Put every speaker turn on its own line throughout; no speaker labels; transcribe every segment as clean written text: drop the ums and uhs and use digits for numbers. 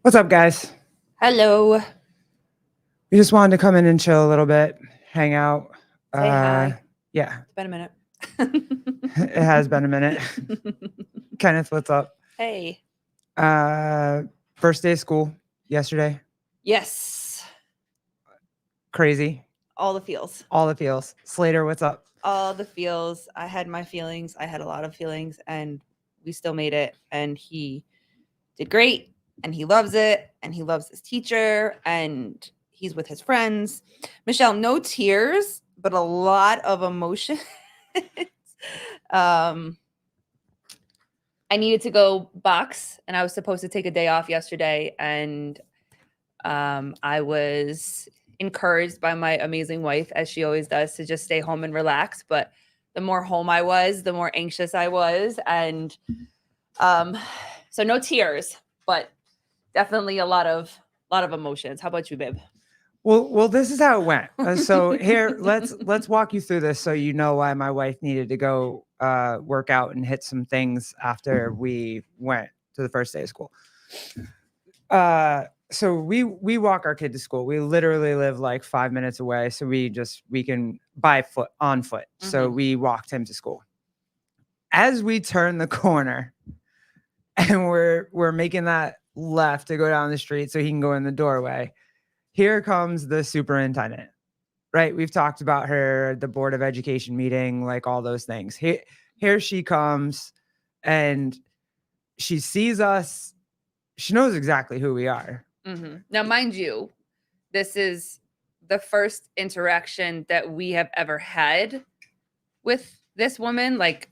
What's up, guys?
Hello.
We just wanted to come in and chill a little bit, hang out.
Say
Uh,
hi.
yeah,
It's been a minute.
it has been a minute. Kenneth, what's up?
Hey.
Uh, First day of school yesterday.
Yes.
Crazy.
All the feels.
All the feels. Slater, what's up?
All the feels. I had my feelings. I had a lot of feelings, and we still made it. And he did great. And he loves it. And he loves his teacher. And he's with his friends. Michelle, no tears, but a lot of emotion. I needed to go box, and I was supposed to take a day off yesterday, and I was encouraged by my amazing wife, as she always does, to just stay home and relax. But the more home I was, the more anxious I was, and so no tears, but definitely a lot of emotions. How about you, babe?
Well, this is how it went. So here, let's walk you through this so you know why my wife needed to go work out and hit some things after we went to the first day of school. So we walk our kid to school. We literally live like 5 minutes away, so we can by foot on foot. So we walked him to school. As we turn the corner and we're making that left to go down the street so he can go in the doorway, here comes the superintendent. Right? We've talked about her, the Board of Education meeting, like all those things. Here she comes, and she sees us. She knows exactly who we are.
Now, mind you, this is the first interaction that we have ever had with this woman, like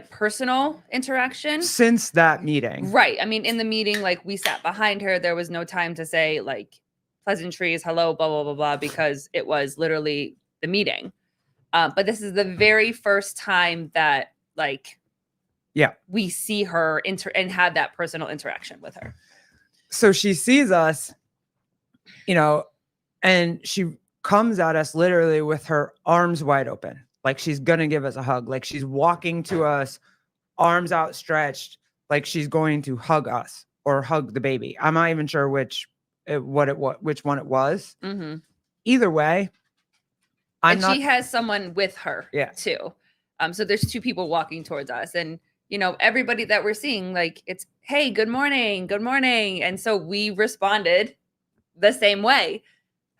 personal interaction
Since that meeting.
Right. I mean, in the meeting, like, we sat behind her. There was no time to say like pleasantries, hello, blah, blah, blah, blah, because it was literally the meeting. But this is the very first time that we see her and have that personal interaction with her.
So she sees us, and she comes at us literally with her arms wide open. Like she's going to give us a hug. Like she's walking to us, arms outstretched, like she's going to hug us or hug the baby. I'm not even sure which one it was. Either way,
she has someone with her too. So there's two people walking towards us, and everybody that we're seeing, like, it's, hey, good morning. And so we responded the same way.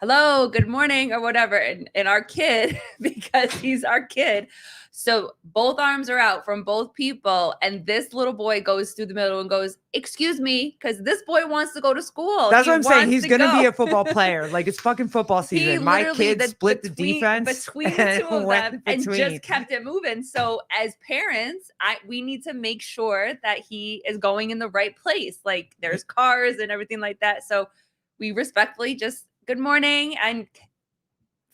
Hello, good morning, or whatever. And our kid, because he's our kid, so both arms are out from both people, and this little boy goes through the middle and goes, excuse me, because this boy wants to go to school.
That's what I'm saying. He's going to be a football player. Like, it's fucking football season. My kid split the defense
between the two of them and just kept it moving. So as parents, we need to make sure that he is going in the right place. Like, there's cars and everything like that. So we respectfully just good morning and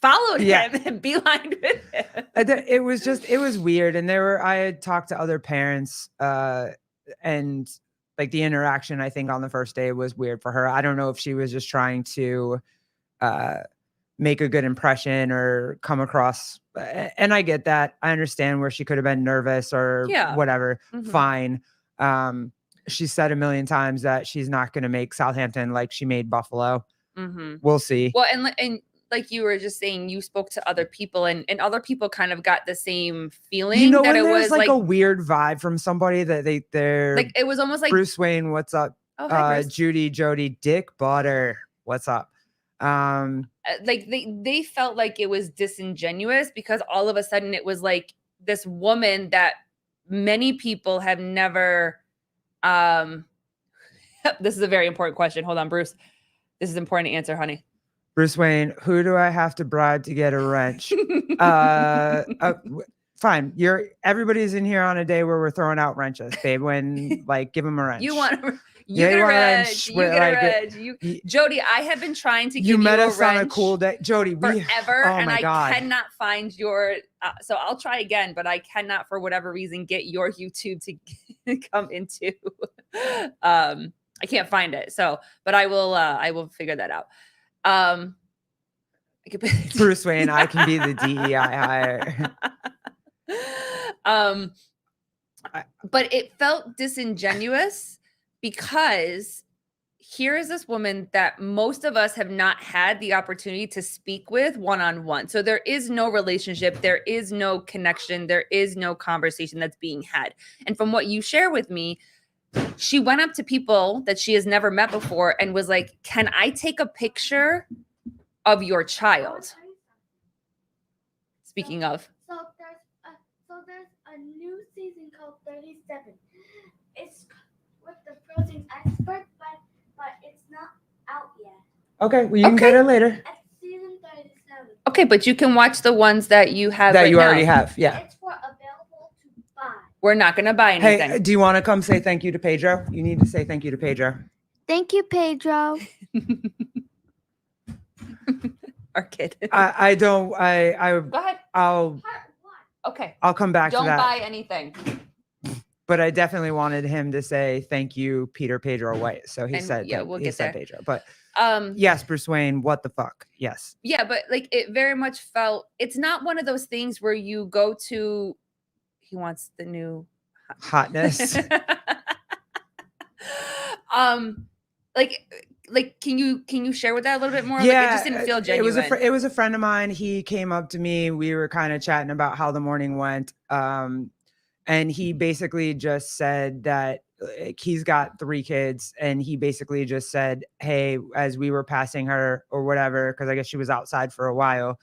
followed him and beelined with him.
It was weird. And I had talked to other parents, and like the interaction, I think on the first day was weird for her. I don't know if she was just trying to make a good impression or come across. And I get that. I understand where she could have been nervous or whatever. Fine. She said a million times that she's not going to make Southampton like she made Buffalo. We'll see.
Well, and like you were just saying, you spoke to other people, and other people kind of got the same feeling.
That it was like a weird vibe from somebody that they're
like, it was almost like,
Bruce Wayne, what's up?
Oh, hi,
Judy, Jody, Dick Butter, what's up?
Like they felt like it was disingenuous because all of a sudden it was like this woman that many people have never. This is a very important question. Hold on, Bruce. This is important to answer, honey.
Bruce Wayne, who do I have to bribe to get a wrench? Fine. Everybody's in here on a day where we're throwing out wrenches, babe. When give them a wrench.
You want a wrench. You get a wrench. Jody, I have been trying to give you a wrench. You met us on a
cool day. Jody,
forever, and I cannot find your, so I'll try again, but I cannot, for whatever reason, get your YouTube to come into. I can't find it. So, but I will figure that out.
Bruce Wayne, I can be the DEI hire.
But it felt disingenuous because here is this woman that most of us have not had the opportunity to speak with one-on-one. So there is no relationship, there is no connection, there is no conversation that's being had. And from what you share with me, she went up to people that she has never met before and was like, can I take a picture of your child? Speaking of.
So there's a new season called 37. It's with the Frozen expert, but it's not out yet.
Okay, well, you can get it later.
At season 37.
Okay, but you can watch the ones that you have
That
right
you
now.
already have, yeah.
It's available to buy.
We're not going to buy anything.
Hey, do you want to come say thank you to Pedro? You need to say thank you to Pedro.
Thank you, Pedro.
Our kid.
Go ahead.
Okay.
I'll come back to that.
Don't buy anything.
But I definitely wanted him to say thank you, Pedro White. So he said,
yeah, we'll get there.
Pedro. But yes, Bruce Wayne, what the fuck? Yes.
Yeah, but like it very much felt, it's not one of those things where you go to, he wants the new
hotness.
Like can you share with that a little bit more?
Yeah,
like, it just didn't feel genuine.
It was a friend of mine. He came up to me. We were kind of chatting about how the morning went. And he basically just said that he's got 3 kids, and he basically just said, hey, as we were passing her or whatever, because I guess she was outside for a while,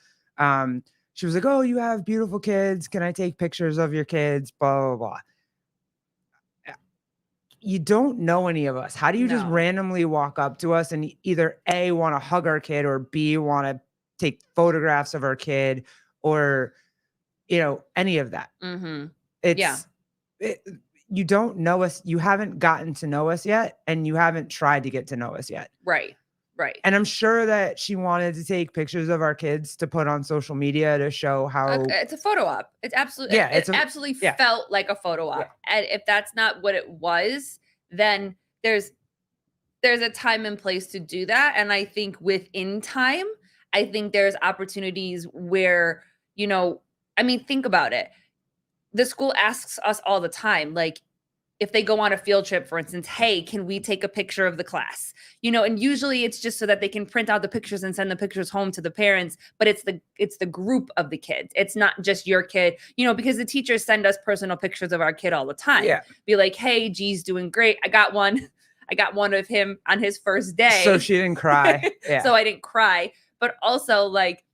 she was like, oh, you have beautiful kids, can I take pictures of your kids, blah blah blah. You don't know any of us. How do you just randomly walk up to us and either A, want to hug our kid, or B, want to take photographs of our kid, or any of that? You don't know us. You haven't gotten to know us yet, and you haven't tried to get to know us yet.
Right.
And I'm sure that she wanted to take pictures of our kids to put on social media to show how
it's a photo op. It's absolutely, it absolutely felt like a photo op. And if that's not what it was, then there's a time and place to do that. And I think within time, I think there's opportunities where, think about it. The school asks us all the time, like, if they go on a field trip, for instance, hey, can we take a picture of the class? And usually it's just so that they can print out the pictures and send the pictures home to the parents, but it's the group of the kids. It's not just your kid, because the teachers send us personal pictures of our kid all the time.
Yeah.
Be like, hey, G's doing great. I got one of him on his first day.
So she didn't cry. Yeah.
So I didn't cry, but also like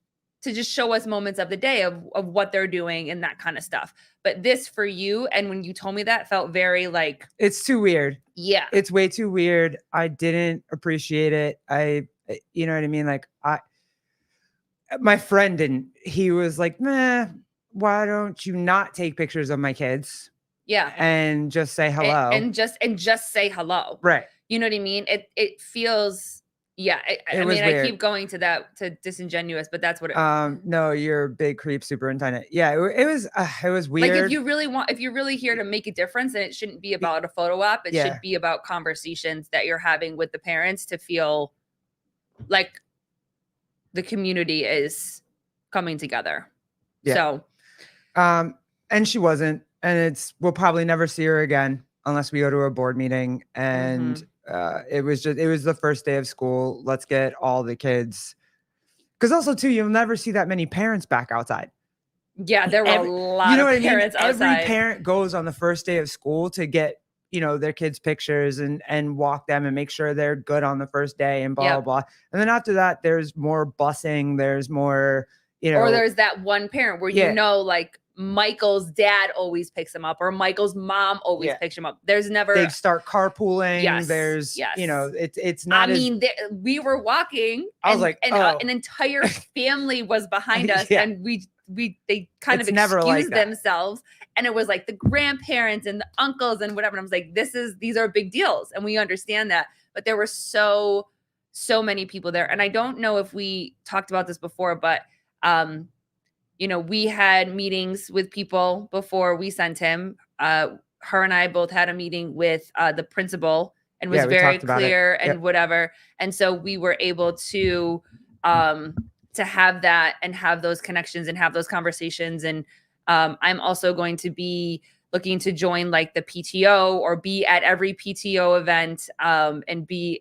to just show us moments of the day of what they're doing and that kind of stuff. But this for you, and when you told me that, felt very like,
it's too weird.
Yeah.
It's way too weird. I didn't appreciate it. You know what I mean? Like my friend didn't. He was like, meh, why don't you not take pictures of my kids?
Yeah.
And just say hello.
And just say hello.
Right.
You know what I mean? It feels, yeah. I mean, I keep going to disingenuous, but that's what it.
No, you're a big creep superintendent. Yeah, it was weird.
Like if you're really here to make a difference, then it shouldn't be about a photo op. It should be about conversations that you're having with the parents to feel like the community is coming together.
Yeah. So, and she wasn't, and we'll probably never see her again unless we go to a board meeting. And it was the first day of school. Let's get all the kids. Because also too, you'll never see that many parents back outside.
Yeah, there were a lot of parents outside.
Every parent goes on the first day of school to get, their kids' pictures and walk them and make sure they're good on the first day and blah, blah, blah. And then after that, there's more busing. There's more,
Or there's that one parent where like Michael's dad always picks him up, or Michael's mom always picks him up. There's never.
They start carpooling.
Yes,
there's, it's not.
We were walking.
I was like,
an entire family was behind us, and they kind of excused themselves, and it was like the grandparents and the uncles and whatever. And I was like, these are big deals, and we understand that. But there were so many people there, and I don't know if we talked about this before, but we had meetings with people before we sent him. Her and I both had a meeting with the principal and was very clear and whatever. And so we were able to have that and have those connections and have those conversations. And I'm also going to be looking to join like the PTO or be at every PTO event, and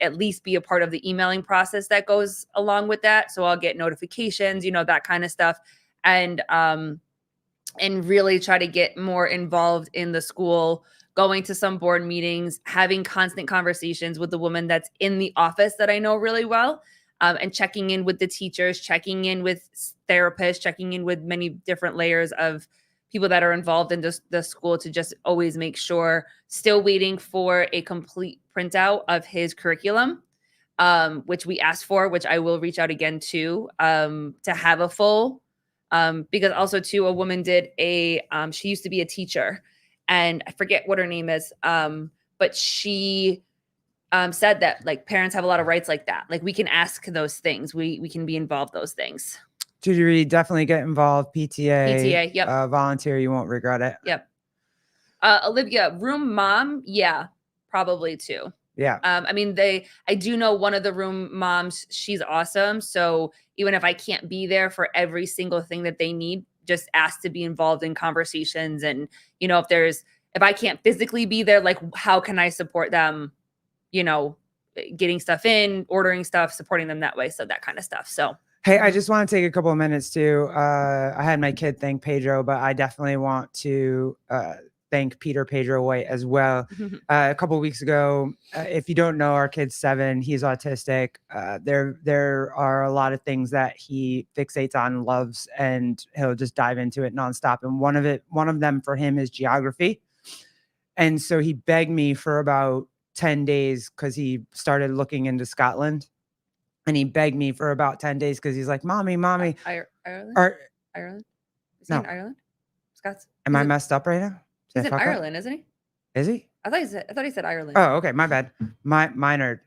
at least be a part of the emailing process that goes along with that. So I'll get notifications, that kind of stuff. And really try to get more involved in the school, going to some board meetings, having constant conversations with the woman that's in the office that I know really well, and checking in with the teachers, checking in with therapists, checking in with many different layers of people that are involved in the school to just always make sure. Still waiting for a complete printout of his curriculum, which we asked for, which I will reach out again to have a full, because also too, a woman did she used to be a teacher, and I forget what her name is, but she said that like parents have a lot of rights like that. Like we can ask those things. We can be involved those things.
Judy Reed, definitely get involved. PTA,
yep.
Volunteer, you won't regret it.
Yep. Olivia, room mom, yeah, probably too.
Yeah.
I mean, I do know one of the room moms, she's awesome. So even if I can't be there for every single thing that they need, just ask to be involved in conversations. And, if I can't physically be there, like how can I support them, getting stuff in, ordering stuff, supporting them that way. So that kind of stuff. So.
Hey, I just want to take a couple of minutes too. I had my kid thank Pedro, but I definitely want to thank Pedro White as well. A couple of weeks ago, if you don't know, our kid's 7. He's autistic. There are a lot of things that he fixates on and loves, and he'll just dive into it nonstop. And one of them for him is geography. And so he begged me for about 10 days because he started looking into Scotland. And he begged me for about 10 days because he's like, Mommy.
Ireland?
Ireland?
Is he in Ireland? Scots?
Am I messed up right now?
He's in Ireland, isn't he?
Is he?
I thought he said Ireland.
Oh, okay. My bad. Minor.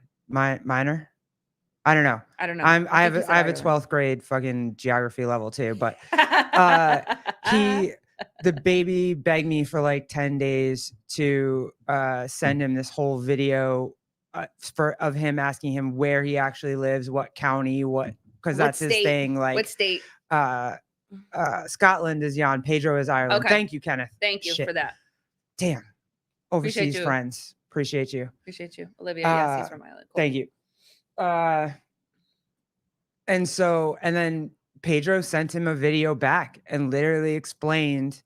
I don't know. I have a 12th grade fucking geography level too, but the baby begged me for like 10 days to send him this whole video of him asking him where he actually lives, what county, because that's his thing. Like
what state?
Scotland is Jan, Pedro is Ireland.
Okay.
Thank you, Kenneth.
Thank you for that.
Damn. Overseas friends. Appreciate you.
Appreciate you. Olivia, yes, he's from Ireland. Cool.
Thank you. And then Pedro sent him a video back and literally explained,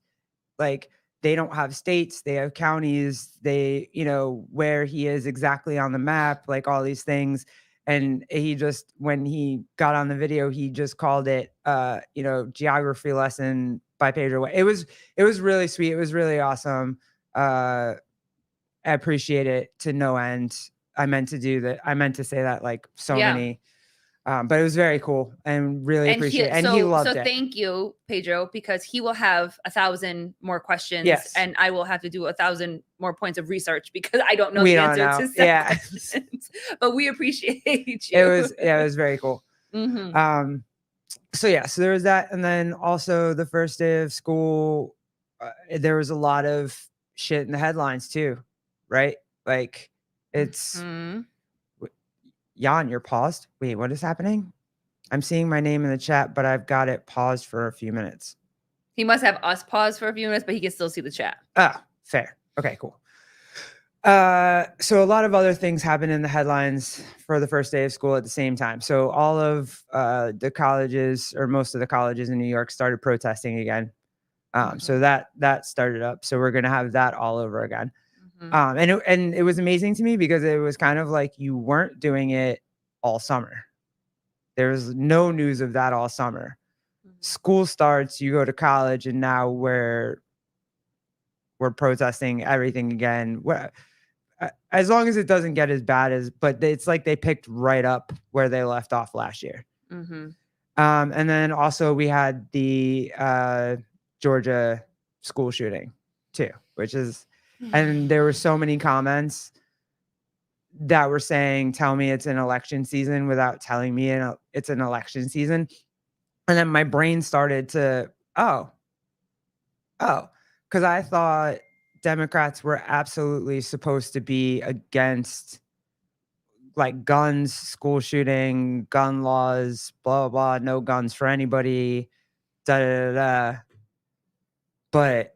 like, they don't have states, they have counties, they, where he is exactly on the map, like all these things. And when he got on the video, he just called it, geography lesson by Pedro. It was really sweet. It was really awesome. I appreciate it to no end. I meant to do that. I meant to say that like so many. But it was very cool and really appreciate it. And he loved it.
So thank you, Pedro, because he will have 1,000 more questions, and I will have to do 1,000 more points of research because I don't know the answer to some questions. But we appreciate you.
It was very cool.
Mm-hmm.
So there was that, and then also the first day of school, there was a lot of shit in the headlines too, right? Like it's. Mm-hmm. Jan, you're paused. Wait, what is happening? I'm seeing my name in the chat, but I've got it paused for a few minutes.
He must have us paused for a few minutes, but he can still see the chat.
Oh, fair. Okay, cool. So a lot of other things happened in the headlines for the first day of school at the same time. So all of the colleges, or most of the colleges in New York, started protesting again. So that started up. So we're going to have that all over again. And it was amazing to me because it was kind of like you weren't doing it all summer. There was no news of that all summer. Mm-hmm. School starts, you go to college, and now we're protesting everything again. As long as it doesn't get as bad but it's like they picked right up where they left off last year. Mm-hmm. And then also we had the Georgia school shooting too, which is. And there were so many comments that were saying, tell me it's an election season without telling me it's an election season. And then my brain started to, because I thought Democrats were absolutely supposed to be against like guns, school shooting, gun laws, blah, blah, blah, no guns for anybody, da, da, da, da. But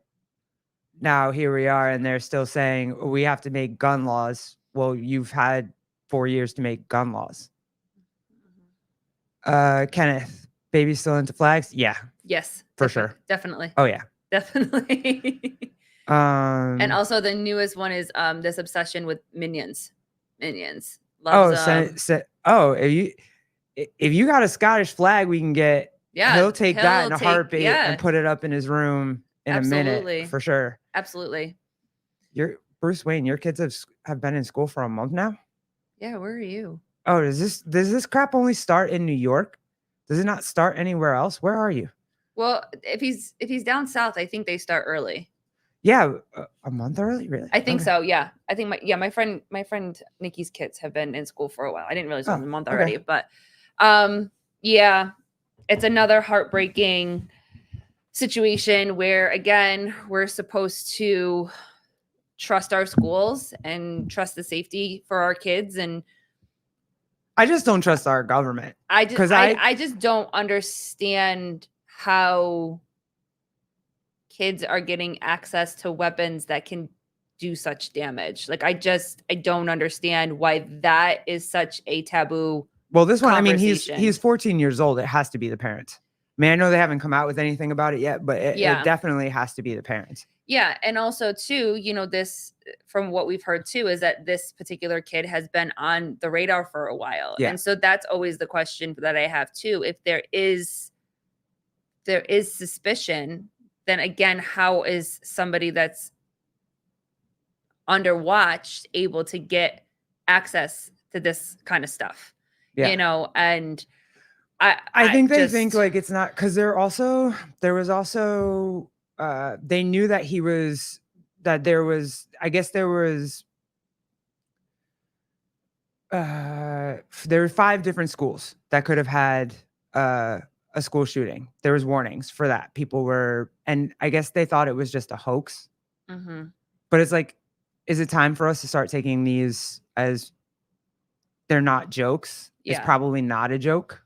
now here we are, and they're still saying we have to make gun laws. Well, you've had 4 years to make gun laws. Kenneth, baby still into flags? Yeah.
Yes.
For sure.
Definitely.
Oh yeah.
Definitely. And also the newest one is this obsession with Minions. Loves,
if you got a Scottish flag, we can get. Yeah, he'll take that in a heartbeat and put it up in his room in a minute for sure.
Absolutely.
Bruce Wayne, your kids have been in school for a month now?
Yeah, where are you?
Oh, does this crap only start in New York? Does it not start anywhere else? Where are you?
Well, if he's down south, I think they start early.
Yeah, a month early, really?
I think so. Yeah, I think my friend Nikki's kids have been in school for a while. I didn't realize it was a month already, but yeah, it's another heartbreaking situation where again we're supposed to trust our schools and trust the safety for our kids, and
I just don't trust our government.
I just don't understand how kids are getting access to weapons that can do such damage. Like I don't understand why that is such a taboo.
Well, this one, I mean, he's 14 years old. It has to be the parents. I mean, I know they haven't come out with anything about it yet, but it definitely has to be the parents.
Yeah. And also too, this, from what we've heard too, is that this particular kid has been on the radar for a while. Yeah. And so that's always the question that I have too. If there is suspicion, then again, how is somebody that's under watch able to get access to this kind of stuff? Yeah. And
I think they think like it's not, because there was also they knew that there were 5 different schools that could have had a school shooting. There was warnings for that. And I guess they thought it was just a hoax. Mm-hmm. But it's like, is it time for us to start taking these as they're not jokes? Yeah. It's probably not a joke.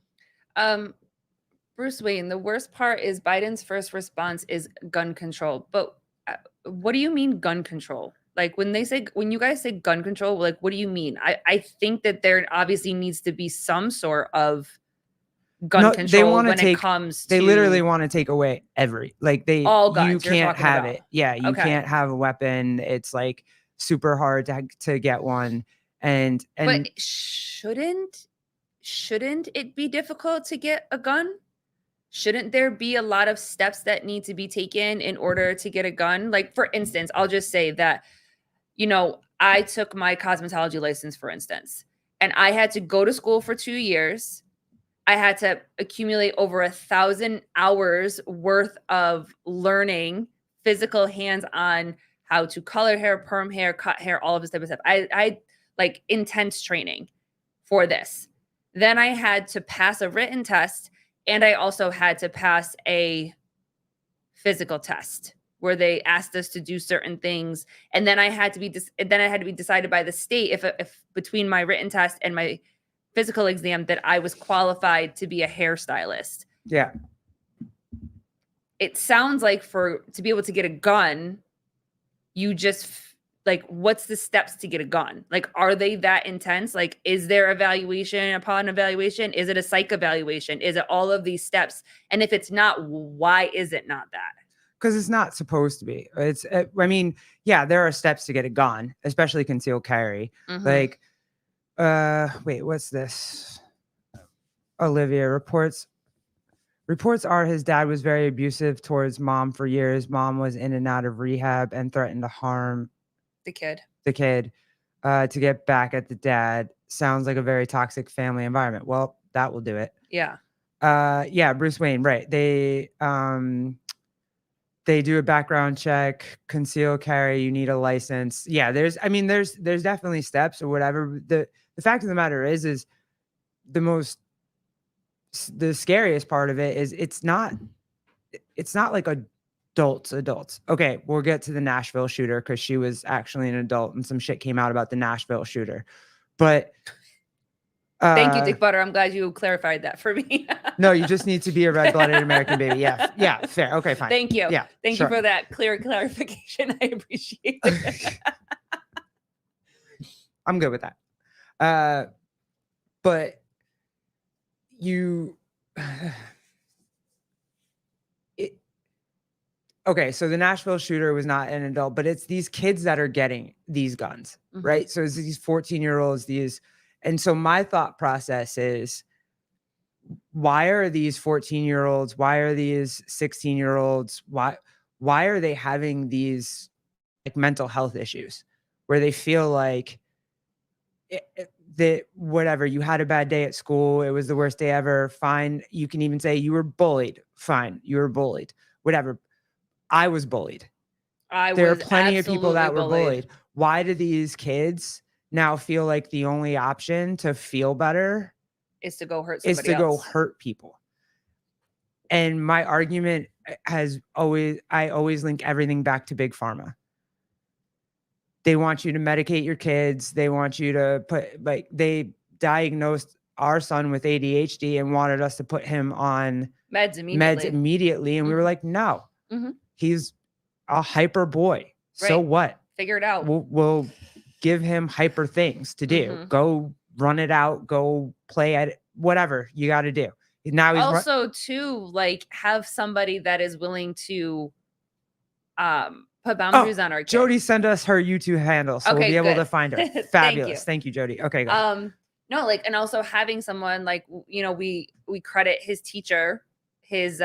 Bruce Wayne, the worst part is Biden's first response is gun control. But what do you mean gun control? Like when you guys say gun control, like, what do you mean? I think that there obviously needs to be some sort of gun control
they literally want to take away all guns. You can't have it. Yeah. You can't have a weapon. It's like super hard to get one. But
shouldn't it be difficult to get a gun? Shouldn't there be a lot of steps that need to be taken in order to get a gun? Like, for instance, I'll just say that, I took my cosmetology license, for instance, and I had to go to school for 2 years. I had to accumulate over 1,000 hours worth of learning, physical hands-on, how to color hair, perm hair, cut hair, all of this type of stuff. I like intense training for this. Then I had to pass a written test, and I also had to pass a physical test where they asked us to do certain things. And then I had to be decided by the state if between my written test and my physical exam that I was qualified to be a hairstylist.
Yeah.
It sounds like to be able to get a gun, you just like, what's the steps to get a gun? Like, are they that intense? Like, is there evaluation upon evaluation? Is it a psych evaluation? Is it all of these steps? And if it's not, why is it not that?
Because it's not supposed to be. There are steps to get a gun, especially concealed carry. Mm-hmm. Like, wait, what's this? Olivia reports are his dad was very abusive towards mom for years. Mom was in and out of rehab and threatened to harm
the kid
to get back at the dad. Sounds like a very toxic family environment. Well, that will do it.
Yeah.
Bruce Wayne, right. They do a background check, conceal carry, you need a license. Yeah, there's definitely steps or whatever. The fact of the matter is the scariest part of it is it's not like adults. Okay, we'll get to the Nashville shooter because she was actually an adult and some shit came out about the Nashville shooter. But
Thank you, Dick Butter. I'm glad you clarified that for me.
No, you just need to be a red-blooded American baby. Yeah. Yeah. Fair. Okay, fine.
Thank you.
Yeah.
Thank you for that clear clarification. I appreciate it.
I'm good with that. But you... Okay, so the Nashville shooter was not an adult, but it's these kids that are getting these guns, right? So it's these 14-year-olds, and so my thought process is, why are these 14-year-olds, why are these 16-year-olds, why are they having these like mental health issues where they feel like that whatever, you had a bad day at school, it was the worst day ever, fine. You can even say you were bullied, fine, you were bullied, whatever. I was bullied. There are plenty of people that were bullied. Why do these kids now feel like the only option to feel better
is to go hurt somebody
go hurt people? And my argument I always link everything back to Big Pharma. They want you to medicate your kids. They want you to they diagnosed our son with ADHD and wanted us to put him on
meds immediately.
And we were like, no. He's a hyper boy. So what?
Figure it out.
We'll give him hyper things to do. Go run it out. Go play at it. Whatever you got to do. Now he's
also too, like, have somebody that is willing to put boundaries on our kids.
Jody sent us her YouTube handle, so we'll be able to find her. Fabulous. Thank you, Jody. Okay, go.
No, like, and also having someone like, you know, we credit his teacher, his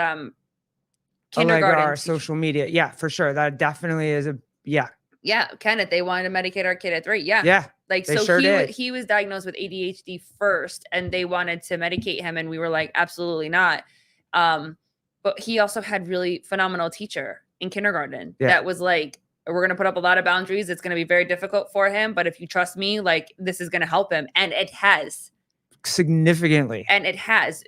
kindergarten
our social media. Yeah, for sure. That definitely is
Yeah, Kenneth, they wanted to medicate our kid at 3. Yeah. Like,
they
so
sure
he was diagnosed with ADHD first, and they wanted to medicate him, and we were like, absolutely not. But he also had really phenomenal teacher in kindergarten that was like, we're going to put up a lot of boundaries. It's going to be very difficult for him, but if you trust me, like, this is going to help him. And it has.
Significantly.
And it has.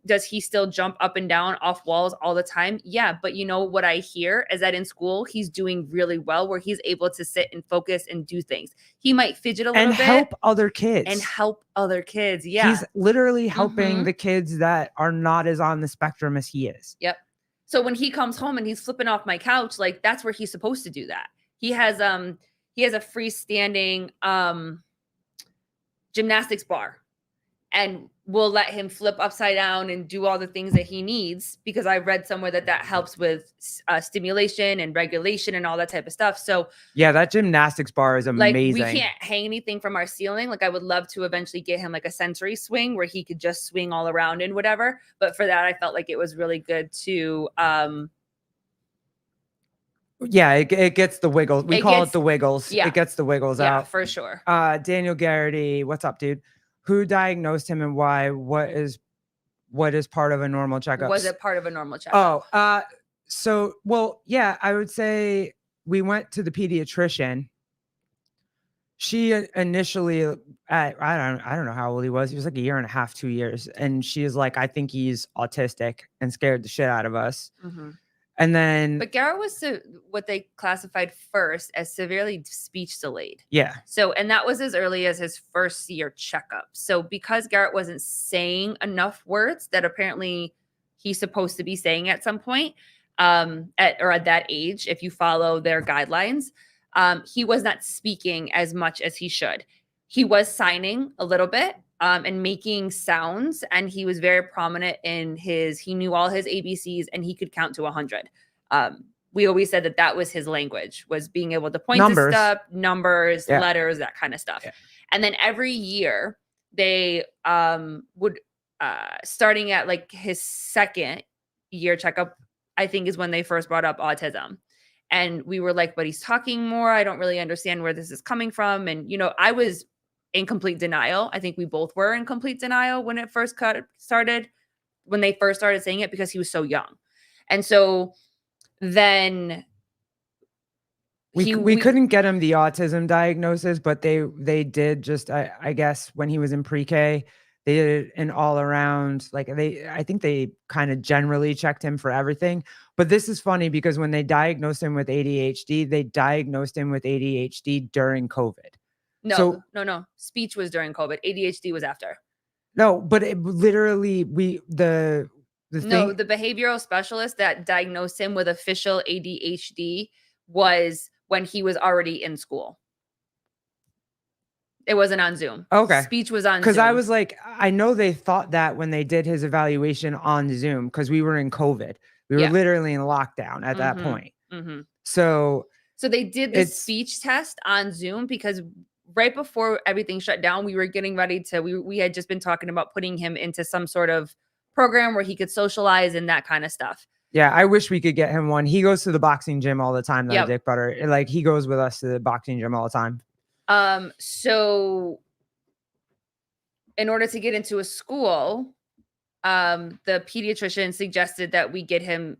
Does he still jump up and down off walls all the time? Yeah, but you know what I hear is that in school he's doing really well, where he's able to sit and focus and do things. He might fidget a little bit
and help other kids.
Yeah,
he's literally helping the kids that are not as on the spectrum as he is.
Yep. So when he comes home and he's flipping off my couch, like, that's where he's supposed to do that. He has a freestanding gymnastics bar. And we'll let him flip upside down and do all the things that he needs, because I read somewhere that helps with stimulation and regulation and all that type of stuff. So
yeah, that gymnastics bar is amazing.
Like, we can't hang anything from our ceiling. Like, I would love to eventually get him like a sensory swing where he could just swing all around and whatever. But for that, I felt like it was really good to
it gets the wiggles. We call it the wiggles.
Yeah.
It gets the wiggles out.
Yeah, for sure.
Daniel Garrity, what's up, dude? Who diagnosed him and why? What is part of a normal checkup?
Was it part of a normal checkup?
I would say we went to the pediatrician. She initially, I don't know how old he was. He was like 1.5 years, 2 years. And she is like, I think he's autistic, and scared the shit out of us. And then,
but Garrett was what they classified first as severely speech delayed.
Yeah.
So, and that was as early as his first year checkup. So because Garrett wasn't saying enough words that apparently he's supposed to be saying at some point, at that age, if you follow their guidelines, he was not speaking as much as he should. He was signing a little bit. And making sounds, and he was very prominent in he knew all his ABCs, and he could count to 100. We always said that was his language, was being able to point to stuff, numbers, letters, that kind of stuff. Yeah. And then every year they would, starting at like his second year checkup, I think is when they first brought up autism. And we were like, but he's talking more. I don't really understand where this is coming from. And, you know, I was in complete denial. I think we both were in complete denial when it first started, when they first started saying it, because he was so young. And so then
we couldn't get him the autism diagnosis, but they did just, I guess when he was in pre-K, they did an all around, like I think they kind of generally checked him for everything. But this is funny because when they diagnosed him with ADHD, they diagnosed him with ADHD during COVID.
No. Speech was during COVID. ADHD was after.
No, but it literally, the
behavioral specialist that diagnosed him with official ADHD was when he was already in school. It wasn't on Zoom.
Okay.
Speech was on Zoom.
Because I was like, I know they thought that when they did his evaluation on Zoom, because we were in COVID. We were literally in lockdown at that point. So
they did the speech test on Zoom because right before everything shut down, we were getting ready to, we had just been talking about putting him into some sort of program where he could socialize and that kind of stuff.
Yeah, I wish we could get him one. He goes to the boxing gym all the time, though, Dick Butter. Like, he goes with us to the boxing gym all the time.
So in order to get into a school, the pediatrician suggested that we get him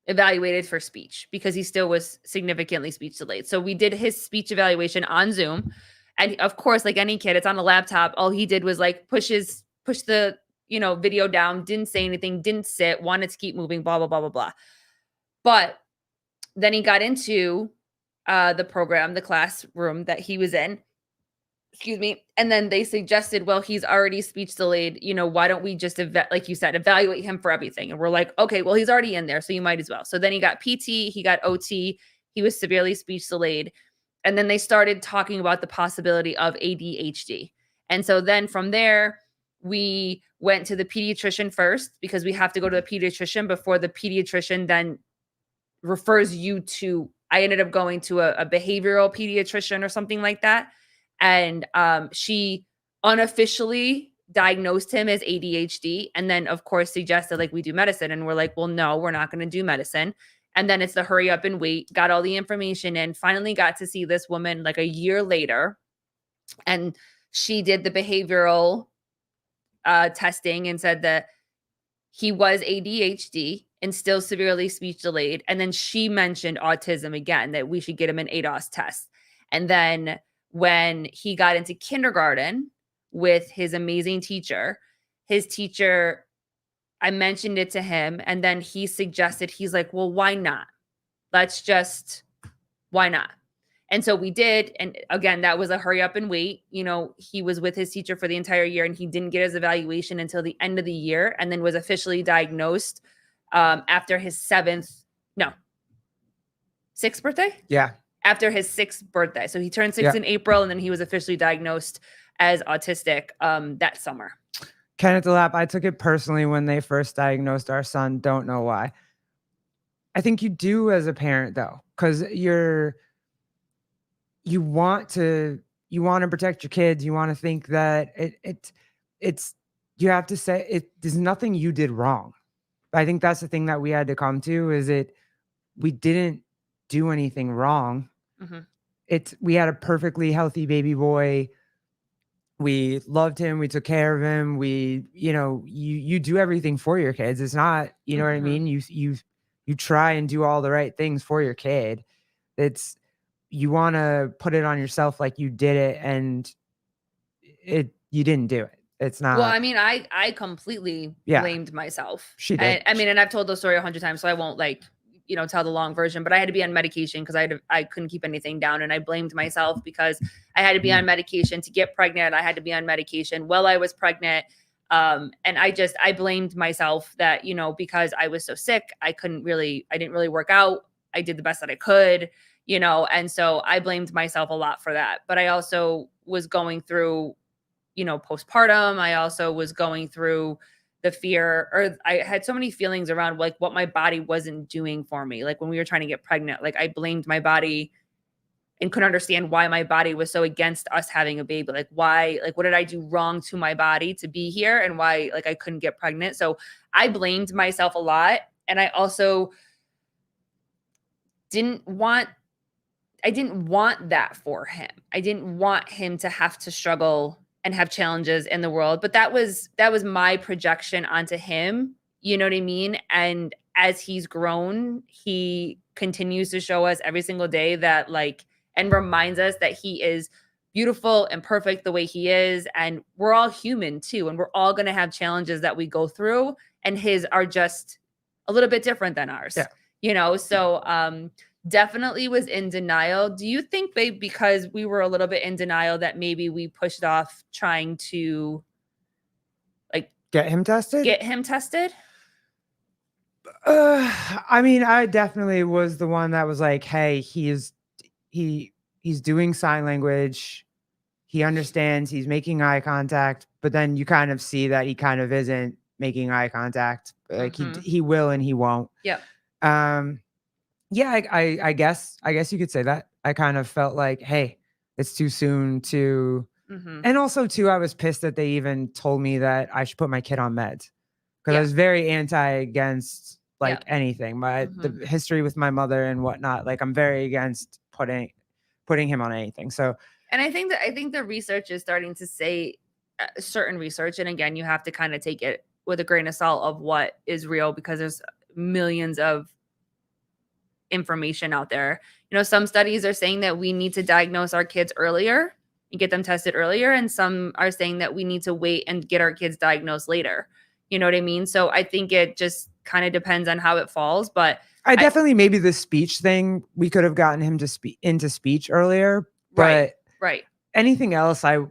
evaluated for speech because he still was significantly speech delayed. So we did his speech evaluation on Zoom. And of course, like any kid, it's on a laptop. All he did was like push the, video down, didn't say anything, didn't sit, wanted to keep moving, blah, blah, blah, blah, blah. But then he got into the program, the classroom that he was in. Excuse me. And then they suggested, well, he's already speech delayed. Why don't we just, like you said, evaluate him for everything? And we're like, okay, well, he's already in there, so you might as well. So then he got PT, he got OT, he was severely speech delayed. And then they started talking about the possibility of ADHD. And so then from there, we went to the pediatrician first because we have to go to the pediatrician before the pediatrician then refers you to, I ended up going to a behavioral pediatrician or something like that. And she unofficially diagnosed him as ADHD. And then, of course, suggested like we do medicine. And we're like, well, no, we're not going to do medicine. And then it's the hurry up and wait, got all the information and finally got to see this woman like a year later. And she did the behavioral testing and said that he was ADHD and still severely speech delayed. And then she mentioned autism again, that we should get him an ADOS test. And then when he got into kindergarten with his amazing teacher, I mentioned it to him. And then he suggested, he's like, well, why not? Why not? And so we did. And again, that was a hurry up and wait. He was with his teacher for the entire year and he didn't get his evaluation until the end of the year and then was officially diagnosed after his sixth birthday?
Yeah.
After his 6th birthday. So he turned 6 in April and then he was officially diagnosed as autistic that summer.
Kenneth DeLapp, I took it personally when they first diagnosed our son. Don't know why. I think you do as a parent though, because you want to protect your kids. You want to think that it's you have to say there's nothing you did wrong. I think that's the thing that we had to come to is we didn't do anything wrong. We had a perfectly healthy baby boy. We loved him. We took care of him. You do everything for your kids. It's not, you know what I mean? You try and do all the right things for your kid. You want to put it on yourself like you did it and you didn't do it. It's not.
Well, I mean, I completely blamed myself.
She did.
And I've told the story 100 times, so I won't tell the long version, but I had to be on medication because I couldn't keep anything down. And I blamed myself because I had to be on medication to get pregnant. I had to be on medication while I was pregnant. And I blamed myself that, because I was so sick, I didn't really work out. I did the best that I could, and so I blamed myself a lot for that. But I also was going through, postpartum. I also was going through the fear, or I had so many feelings around like what my body wasn't doing for me. Like when we were trying to get pregnant, like I blamed my body and couldn't understand why my body was so against us having a baby. Like why, like what did I do wrong to my body to be here and why like I couldn't get pregnant? So I blamed myself a lot. And I also didn't want that for him. I didn't want him to have to struggle and have challenges in the world. But that was my projection onto him. You know what I mean? And as he's grown, he continues to show us every single day that and reminds us that he is beautiful and perfect the way he is. And we're all human too. And we're all going to have challenges that we go through, and his are just a little bit different than ours, So definitely was in denial. Do you think, babe, because we were a little bit in denial, that maybe we pushed off trying to like
get him tested? I mean, I definitely was the one that was like, hey, he's doing sign language. He understands, he's making eye contact, but then you kind of see that he kind of isn't making eye contact. Like he will and he won't.
Yep.
Yeah, I guess you could say that. I kind of felt like, hey, it's too soon to, and also too, I was pissed that they even told me that I should put my kid on meds, because I was very against like anything. The history with my mother and whatnot, like I'm very against putting him on anything. So,
and I think the research is starting to say certain research, and again, you have to kind of take it with a grain of salt of what is real, because there's millions of information out there. You know, some studies are saying that we need to diagnose our kids earlier and get them tested earlier, and some are saying that we need to wait and get our kids diagnosed later. You know what I mean? So I think it just kind of depends on how it falls, but
I definitely, maybe the speech thing, we could have gotten him to into speech earlier, but
right.
Anything else, I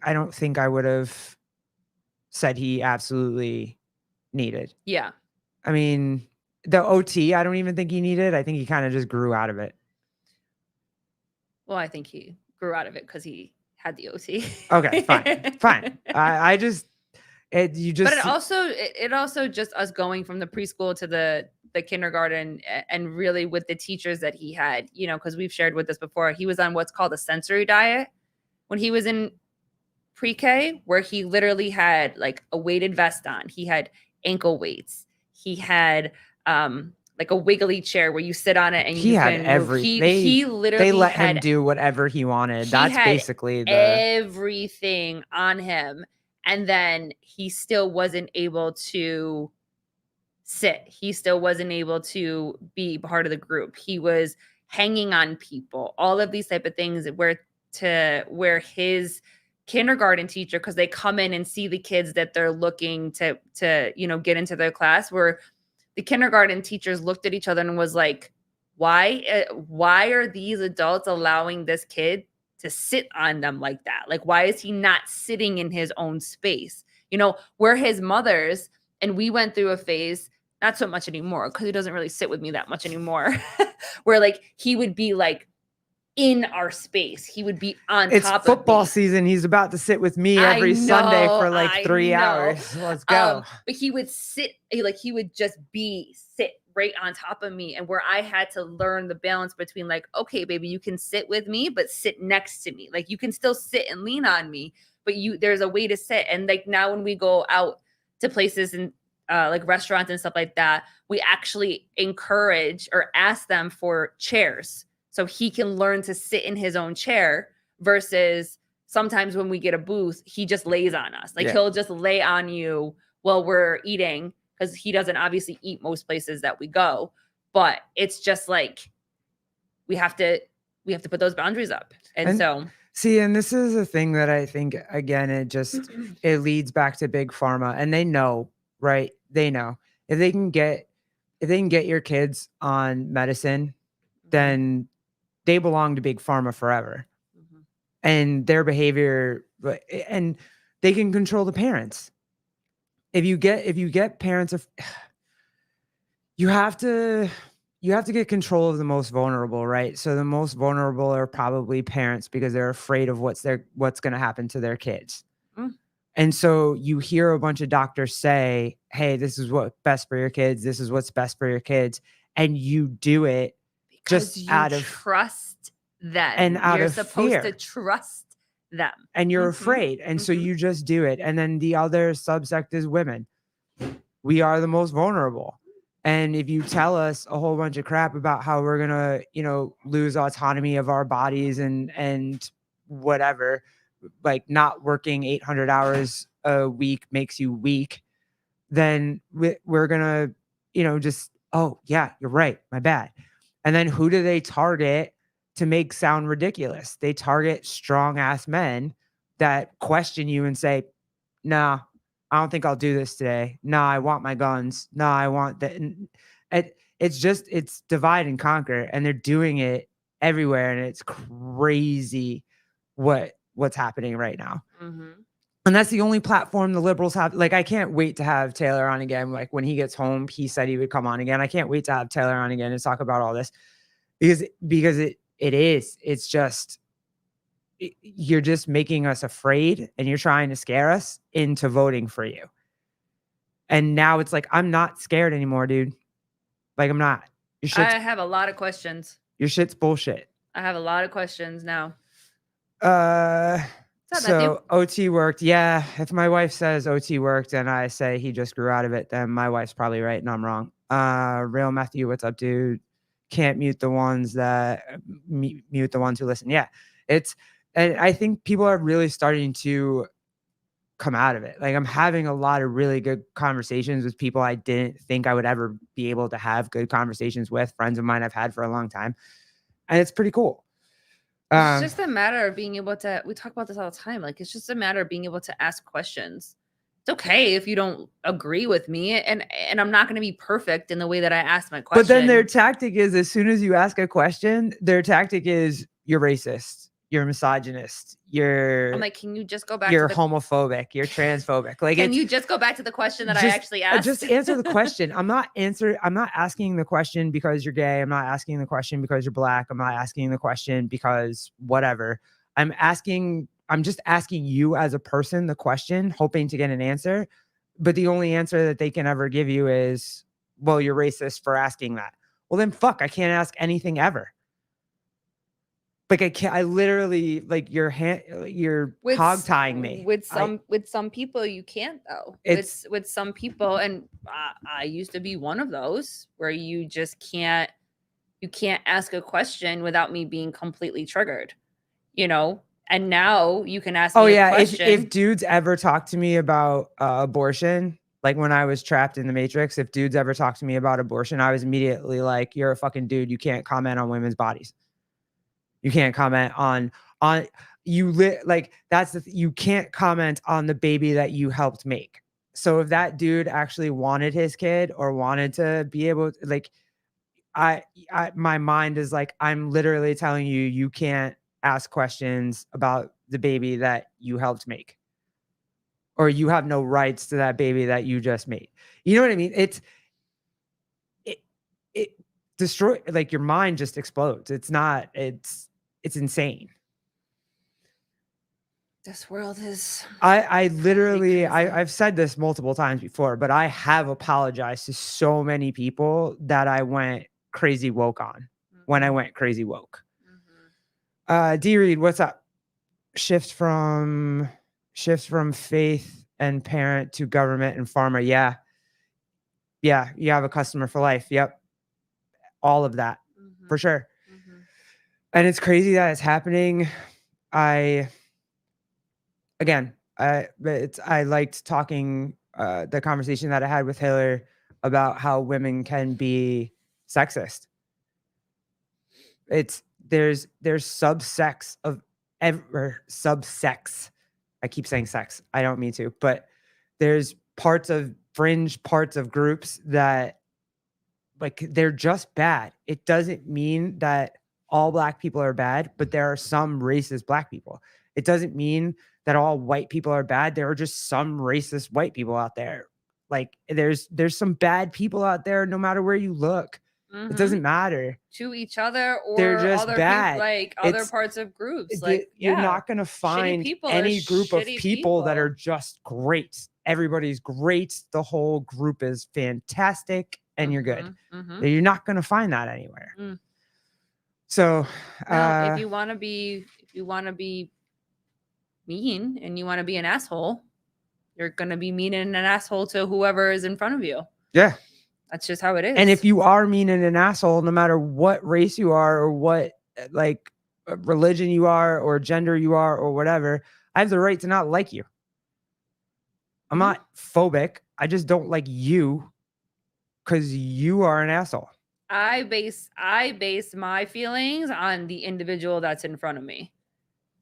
don't think I would have said he absolutely needed.
Yeah.
I mean, the OT, I don't even think he needed. I think he kind of just grew out of it.
Well, I think he grew out of it because he had the OT.
Okay, fine. I just, but
it also just us going from the preschool to the kindergarten, and really with the teachers that he had, you know, because we've shared with this before, he was on what's called a sensory diet when he was in pre-K, where he literally had like a weighted vest on. He had ankle weights. He had like a wiggly chair where you sit on it and
he had
he literally
they let him do whatever he wanted. That's basically
everything on him. And then he still wasn't able to sit. He still wasn't able to be part of the group. He was hanging on people, all of these type of things, where his kindergarten teacher, because they come in and see the kids that they're looking to you know, get into their class, where the kindergarten teachers looked at each other and was like, why are these adults allowing this kid to sit on them like that? Like, why is he not sitting in his own space? You know, we're his mothers, and we went through a phase, not so much anymore, because he doesn't really sit with me that much anymore, where like he would be like in our space. He would be on top of me.
It's football season. He's about to sit with me every Sunday for like 3 hours. Let's go.
But he would sit, like he would just sit right on top of me, and where I had to learn the balance between like, okay, baby, you can sit with me, but sit next to me. Like you can still sit and lean on me, but there's a way to sit. And like now when we go out to places and like restaurants and stuff like that, we actually encourage or ask them for chairs, so he can learn to sit in his own chair, versus sometimes when we get a booth, he just lays on us. Like he'll just lay on you while we're eating, because he doesn't obviously eat most places that we go. But it's just like, we have to put those boundaries up. And so
see, and this is a thing that I think, again, it leads back to big pharma, and they know, right? They know if they can get your kids on medicine, then they belong to big pharma forever. And their behavior, and they can control the parents. If you get parents of, you have to get control of the most vulnerable, right? So the most vulnerable are probably parents, because they're afraid of what's going to happen to their kids. And so you hear a bunch of doctors say, hey, this is what's best for your kids. This is what's best for your kids. And you do it
because
just out of
trust them.
And out
you're
of
supposed
fear.
to trust them.
And you're afraid. And so you just do it. And then the other subsect is women. We are the most vulnerable. And if you tell us a whole bunch of crap about how we're going to, you know, lose autonomy of our bodies and whatever, like not working 800 hours a week makes you weak, then we're going to, you know, just, oh yeah, you're right, my bad. And then who do they target to make sound ridiculous? They target strong ass men that question you and say, nah, I don't think I'll do this today. No, I want my guns. No, I want that. it's divide and conquer, and they're doing it everywhere, and it's crazy what's happening right now. And that's the only platform the liberals have. Like, I can't wait to have Taylor on again. Like, when he gets home, he said he would come on again. I can't wait to have Taylor on again and talk about all this, because it's just, you're just making us afraid, and you're trying to scare us into voting for you. And now it's like, I'm not scared anymore, dude. Like, I'm not.
I have a lot of questions.
Your shit's bullshit.
I have a lot of questions now.
So OT worked. Yeah. If my wife says OT worked and I say he just grew out of it, then my wife's probably right and I'm wrong. Real Matthew, what's up, dude? Can't mute the ones who listen. Yeah. And I think people are really starting to come out of it. Like, I'm having a lot of really good conversations with people I didn't think I would ever be able to have good conversations with, friends of mine I've had for a long time. And it's pretty cool.
It's just a matter of being able to, we talk about this all the time. Like, it's just a matter of being able to ask questions. It's okay if you don't agree with me, and I'm not going to be perfect in the way that I ask my question.
But then their tactic is, as soon as you ask a question, their tactic is, you're racist, you're misogynist,
I'm like, can you just go back?
You're homophobic, you're transphobic. Like,
can you just go back to the question that I actually asked?
Just answer the question. I'm not asking the question because you're gay. I'm not asking the question because you're black. I'm not asking the question because whatever. I'm just asking you as a person the question, hoping to get an answer. But the only answer that they can ever give you is, well, you're racist for asking that. Well, then fuck, I can't ask anything ever. Like, I can't. I literally, like, you're hog tying me.
With some people, you can't though. With some people, and I used to be one of those where you just can't. You can't ask a question without me being completely triggered, And now you can ask. Me a question.
If dudes ever talk to me about abortion, like when I was trapped in the Matrix, if dudes ever talk to me about abortion, I was immediately like, "You're a fucking dude. You can't comment on women's bodies. You can't comment on you can't comment on the baby that you helped make." So if that dude actually wanted his kid or wanted to be able to, like, my mind is like, I'm literally telling you, you can't ask questions about the baby that you helped make, or you have no rights to that baby that you just made. You know what I mean? It destroy, like, your mind just explodes. It's insane.
This world is.
I literally, I've said this multiple times before, but I have apologized to so many people that I went crazy woke on when I went crazy woke. D Reed, what's up? Shift from faith and parent to government and pharma. Yeah. You have a customer for life. Yep. All of that for sure. And it's crazy that it's happening. I liked talking the conversation that I had with Hiller about how women can be sexist. There's subsex of subsex. I keep saying sex. I don't mean to, but there's fringe parts of groups that, like, they're just bad. It doesn't mean that all black people are bad, but there are some racist black people. It doesn't mean that all white people are bad. There are just some racist white people out there. Like, there's some bad people out there no matter where you look. It doesn't matter.
To each other, or
they're just
other
bad.
People, like other parts of groups. Like,
you're not going to find any group of people that are just great. Everybody's great. The whole group is fantastic, and you're good. You're not going to find that anywhere. So,
if you want to be mean and you want to be an asshole, you're going to be mean and an asshole to whoever is in front of you.
Yeah.
That's just how it is.
And if you are mean and an asshole, no matter what race you are, or what, like, religion you are, or gender you are, or whatever, I have the right to not like you. I'm not phobic. I just don't like you because you are an asshole.
I base my feelings on the individual that's in front of me.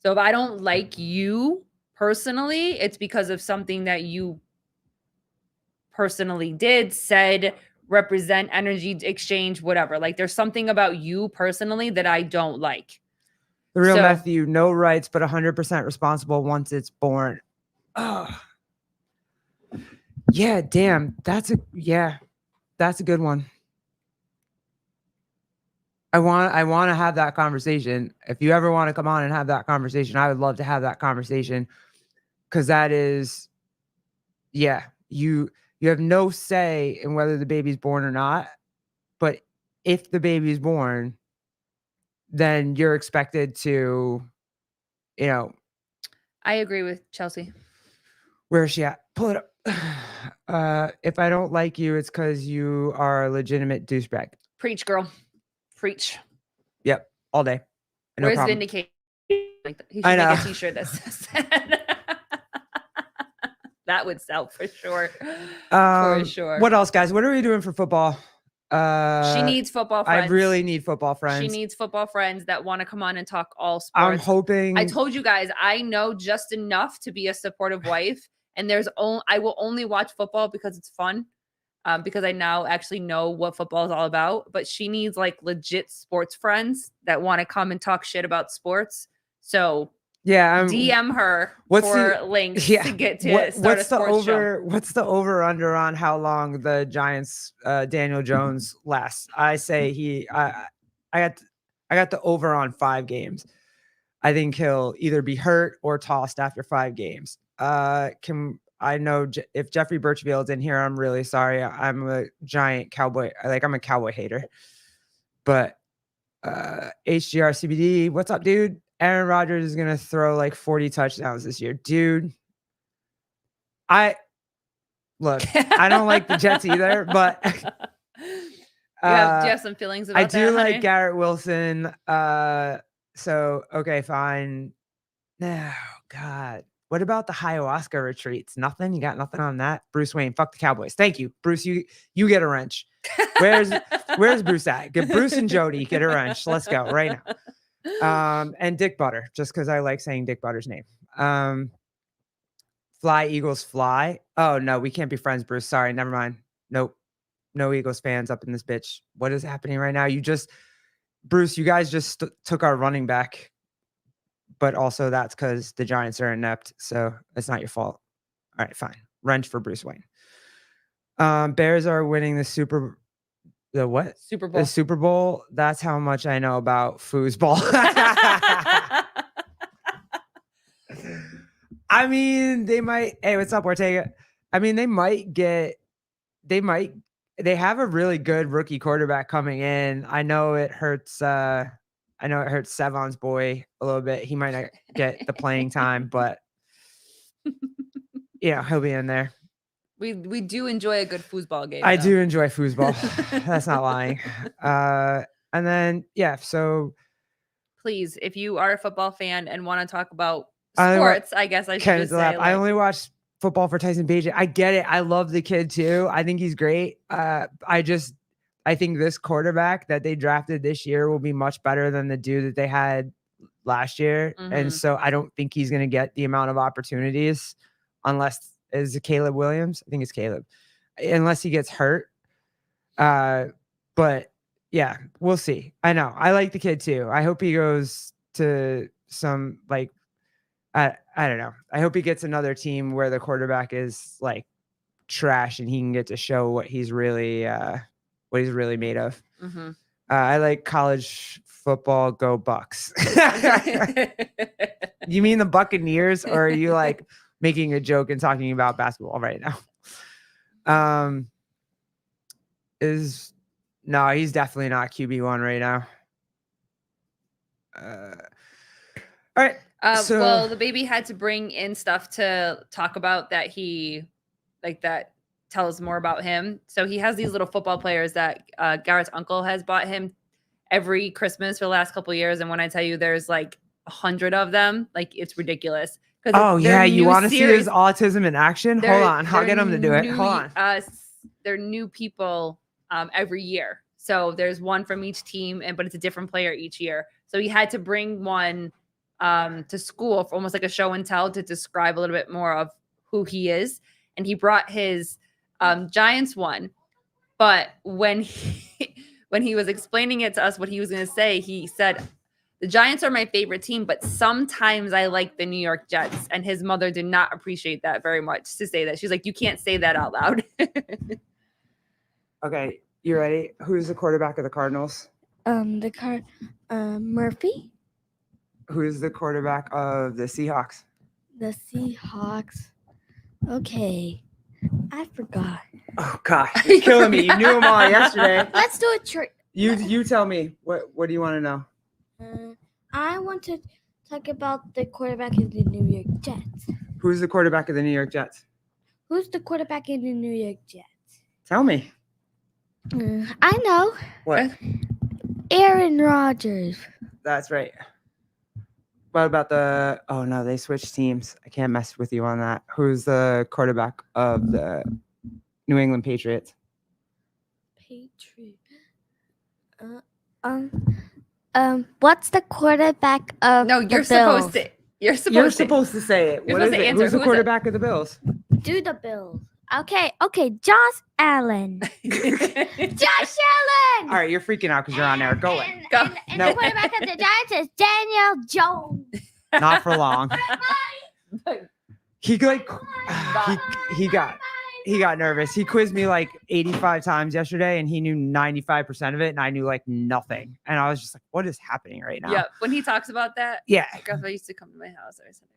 So if I don't like you personally, it's because of something that you personally did, said, represent, energy exchange, whatever. Like there's something about you personally that I don't like.
The real Matthew, no rights, but 100% responsible once it's born. Oh, yeah, damn. That's a good one. I want to have that conversation. If you ever want to come on and have that conversation, I would love to have that conversation, because that is, yeah, you have no say in whether the baby's born or not. But if the baby's born, then you're expected to,
I agree with Chelsea.
Where is she at? Pull it up. If I don't like you, it's because you are a legitimate douchebag.
Preach, girl. Preach.
Yep. All day.
No Where's Vindicate? Like, he should make a t-shirt that says that. That would sell for sure. For sure.
What else, guys? What are we doing for football?
She needs football friends.
I really need football friends.
She needs football friends that want to come on and talk all sports.
I'm hoping.
I told you guys, I know just enough to be a supportive wife, and I will only watch football because it's fun, because I now actually know what football is all about. But she needs like legit sports friends that want to come and talk shit about sports. So
yeah,
DM her for links to get to start a sports show.
What's the over under on how long the Giants Daniel Jones lasts? I say I got the over on 5 games. I think he'll either be hurt or tossed after 5 games. I know if Jeffrey Birchfield's in here, I'm really sorry. I'm a giant Cowboy. I'm a Cowboy hater. But HGR CBD, what's up, dude? Aaron Rodgers is going to throw like 40 touchdowns this year. Dude, I don't like the Jets either, but
do you have some feelings about that?
I do like Garrett Wilson. So, okay, fine. Oh, God. What about the ayahuasca retreats? Nothing? You got nothing on that? Bruce Wayne, fuck the Cowboys. Thank you. Bruce, you get a wrench. Where's Bruce at? Get Bruce and Jody, get a wrench. Let's go right now. And Dick Butter, just because I like saying Dick Butter's name. Fly, Eagles, fly. Oh, no, we can't be friends, Bruce. Sorry, never mind. Nope. No Eagles fans up in this bitch. What is happening right now? Bruce, you guys just took our running back. But also that's because the Giants are inept, so it's not your fault. All right, fine. Wrench for Bruce Wayne. Bears are winning the Super Bowl.
The
Super Bowl. That's how much I know about foosball. I mean, they might. Hey, what's up, Ortega? I mean, they have a really good rookie quarterback coming in. I know it hurts Sevon's boy a little bit. He might not get the playing time, but he'll be in there.
We do enjoy a good foosball game.
I do enjoy foosball. That's not lying. And then so
please, if you are a football fan and want to talk about sports, I guess I should just say.
I only watch football for Tyson Bagent. I get it. I love the kid too. I think he's great. I think this quarterback that they drafted this year will be much better than the dude that they had last year. Mm-hmm. And so I don't think he's going to get the amount of opportunities is it Caleb Williams? I think it's Caleb, unless he gets hurt. But yeah, we'll see. I know. I like the kid too. I hope he goes to some I don't know. I hope he gets another team where the quarterback is like trash and he can get to show what he's really made of. Mm-hmm. I like college football. Go Bucks. You mean the Buccaneers, or are you like making a joke and talking about basketball right now? He's definitely not QB1 right now. All right.
Well, the baby had to bring in stuff to talk about that that tells more about him. So he has these little football players that Garrett's uncle has bought him every Christmas for the last couple of years. And when I tell you there's like 100 of them, like it's ridiculous.
Oh yeah, you want to see his autism in action? Hold on, I'll get him to do it. Hold on.
They're new people every year. So there's one from each team, but it's a different player each year. So he had to bring one to school for almost like a show and tell to describe a little bit more of who he is. And he brought his Giants one. But when he was explaining it to us, what he was going to say, he said, the Giants are my favorite team, but sometimes I like the New York Jets. And his mother did not appreciate that very much to say that. She's like, you can't say that out loud.
Okay, you ready? Who's the quarterback of the Cardinals?
Murphy.
Who's the quarterback of the Seahawks?
The Seahawks. Okay, I forgot.
Oh gosh, you're killing me. You knew them all yesterday.
Let's do a trick.
You tell me. What do you want to know?
I want to talk about the quarterback of the New York Jets.
Who's the quarterback of the New York Jets?
Who's the quarterback in the New York Jets?
Tell me.
I know.
What?
Aaron Rodgers.
That's right. What about the? Oh no, they switched teams. I can't mess with you on that. Who's the quarterback of the New England Patriots?
What's the quarterback of
No, you're
the Bills?
supposed to.
You're supposed to say it.
You're
What is
supposed to
it?
answer.
Who's the
Who is it?
quarterback of the Bills?
Do the Bills. Okay, Josh Allen. Josh Allen.
All right, you're freaking out because you're on there. Go in.
Go.
And
No.
the quarterback of the Giants is Daniel Jones.
Not for long. He like he got nervous. He quizzed me like 85 times yesterday, and he knew 95% of it, and I knew like nothing. And I was just like, "What is happening right now?"
Yeah, when he talks about that,
Yeah.
Grandpa used to come to my house every Sunday.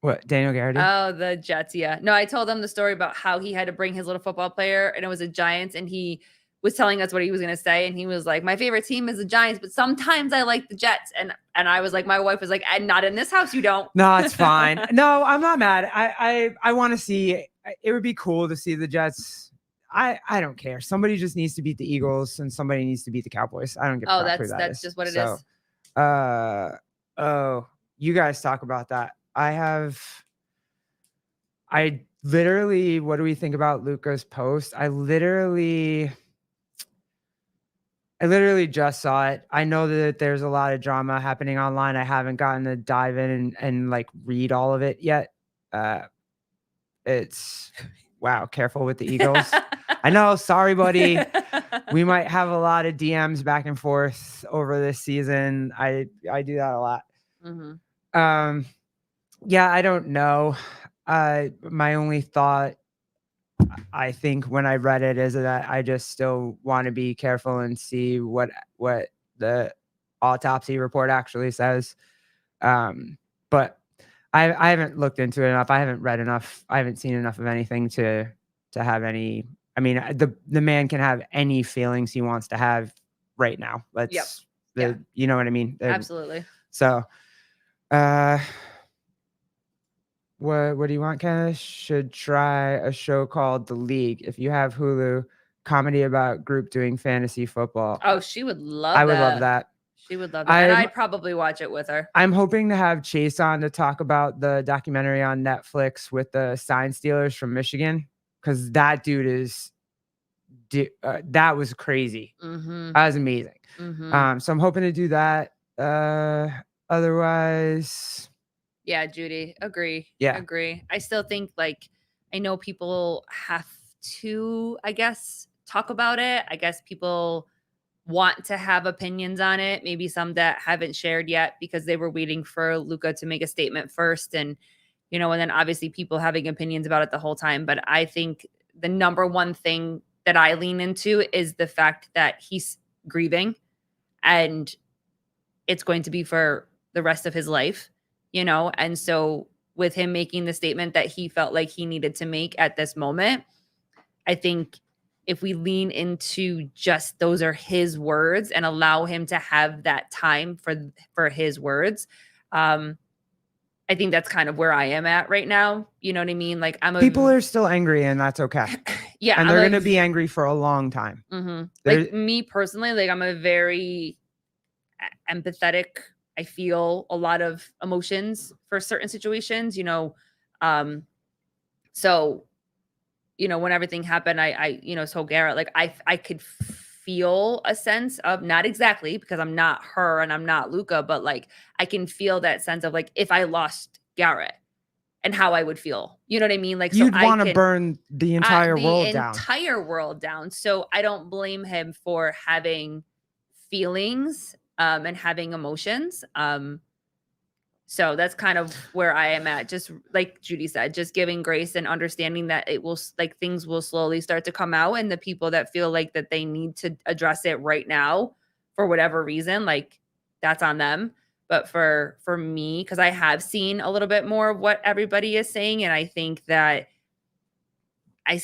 What? Daniel Garrity?
Oh, the Jets. Yeah. No, I told him the story about how he had to bring his little football player, and it was a Giants, and he was telling us what he was going to say, and he was like, "My favorite team is the Giants, but sometimes I like the Jets." And I was like, my wife was like, "And not in this house, you don't."
No, it's fine. No, I'm not mad. I want to see. It would be cool to see the Jets. I don't care. Somebody just needs to beat the Eagles, and somebody needs to beat the Cowboys. I don't give a crap who that
that's
is.
just what it
So,
is.
Oh, you guys talk about that. I literally, what do we think about Luka's post? I literally just saw it. I know that there's a lot of drama happening online. I haven't gotten to dive in and like read all of it yet. It's wow, careful with the Eagles. I know, sorry, buddy. We might have a lot of DMs back and forth over this season. I do that a lot.
Mm-hmm.
Yeah, I don't know. My only thought, I think, when I read it is that I just still want to be careful and see what the autopsy report actually says. But I haven't looked into it enough. I haven't read enough. I haven't seen enough of anything to have any. I mean, the man can have any feelings he wants to have right now. You know what I mean?
Absolutely.
So, what do you want, Kenneth? Should try a show called The League. If you have Hulu, comedy about group doing fantasy football.
Oh, she would love that.
I would love that.
She would love that. And I'd probably watch it with her.
I'm hoping to have Chase on to talk about the documentary on Netflix with the sign stealers from Michigan, because that dude is that was crazy.
Mm-hmm.
That was amazing.
Mm-hmm.
So I'm hoping to do that. Otherwise,
yeah, Judy, agree.
Yeah,
agree. I still think, like, I know people have to, I guess, talk about it. I guess people want to have opinions on it, maybe some that haven't shared yet because they were waiting for Luka to make a statement first, and and then obviously people having opinions about it the whole time. But I think the number one thing that I lean into is the fact that he's grieving, and it's going to be for the rest of his life, and so with him making the statement that he felt like he needed to make at this moment, I think if we lean into just those are his words and allow him to have that time for his words, I think that's kind of where I am at right now. You know what I mean? Like,
people are still angry, and that's okay.
Yeah,
and they're going to be angry for a long time.
Mm-hmm. Like, me personally, like, I'm a very empathetic. I feel a lot of emotions for certain situations. So when everything happened, I told Garrett, like, I could feel a sense of, not exactly because I'm not her and I'm not Luka, but like I can feel that sense of, like, if I lost Garrett and how I would feel. You know what I mean? Like,
you'd
so
want to burn the entire world down.
The entire world down. So I don't blame him for having feelings and having emotions. So that's kind of where I am at. Just like Judy said, just giving grace and understanding that it will, like, things will slowly start to come out, and the people that feel like that they need to address it right now for whatever reason, like, that's on them. But for me, because I have seen a little bit more of what everybody is saying, and I think that I